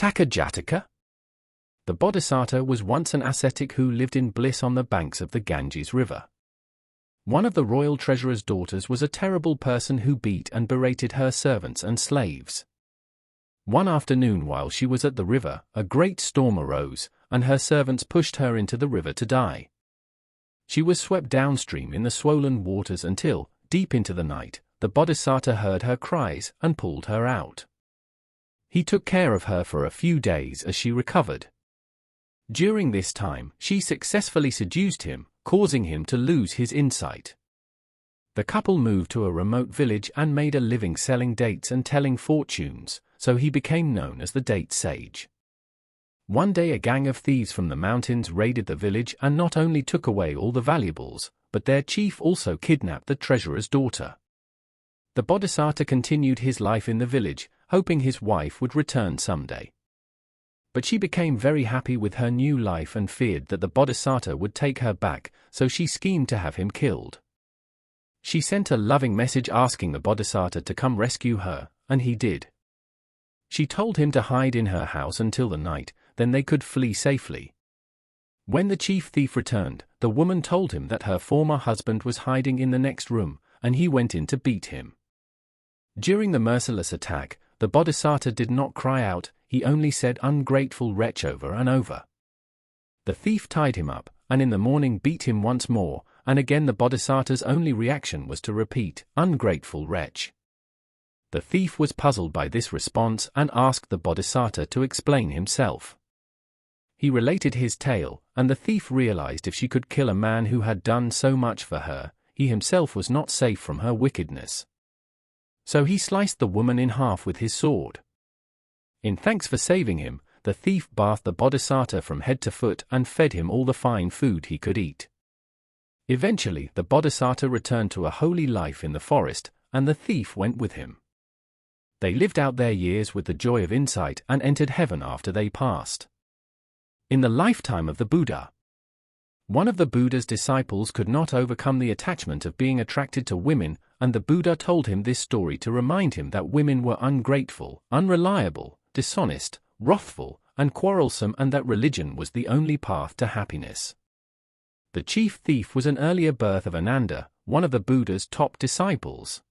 Takka Jataka? The Bodhisattva was once an ascetic who lived in bliss on the banks of the Ganges River. One of the royal treasurer's daughters was a terrible person who beat and berated her servants and slaves. One afternoon while she was at the river, a great storm arose, and her servants pushed her into the river to die. She was swept downstream in the swollen waters until, deep into the night, the Bodhisattva heard her cries and pulled her out. He took care of her for a few days as she recovered. During this time, she successfully seduced him, causing him to lose his insight. The couple moved to a remote village and made a living selling dates and telling fortunes, so he became known as the date sage. One day a gang of thieves from the mountains raided the village and not only took away all the valuables, but their chief also kidnapped the treasurer's daughter. The Bodhisattva continued his life in the village, hoping his wife would return someday. But she became very happy with her new life and feared that the Bodhisattva would take her back, so she schemed to have him killed. She sent a loving message asking the Bodhisattva to come rescue her, and he did. She told him to hide in her house until the night, then they could flee safely. When the chief thief returned, the woman told him that her former husband was hiding in the next room, and he went in to beat him. During the merciless attack, the Bodhisattva did not cry out, he only said "ungrateful wretch" over and over. The thief tied him up, and in the morning beat him once more, and again the Bodhisattva's only reaction was to repeat, "ungrateful wretch." The thief was puzzled by this response and asked the Bodhisattva to explain himself. He related his tale, and the thief realized if she could kill a man who had done so much for her, he himself was not safe from her wickedness. So he sliced the woman in half with his sword. In thanks for saving him, the thief bathed the Bodhisattva from head to foot and fed him all the fine food he could eat. Eventually, the Bodhisattva returned to a holy life in the forest, and the thief went with him. They lived out their years with the joy of insight and entered heaven after they passed. In the lifetime of the Buddha, one of the Buddha's disciples could not overcome the attachment of being attracted to women, and the Buddha told him this story to remind him that women were ungrateful, unreliable, dishonest, wrathful, and quarrelsome, and that religion was the only path to happiness. The chief thief was an earlier birth of Ananda, one of the Buddha's top disciples.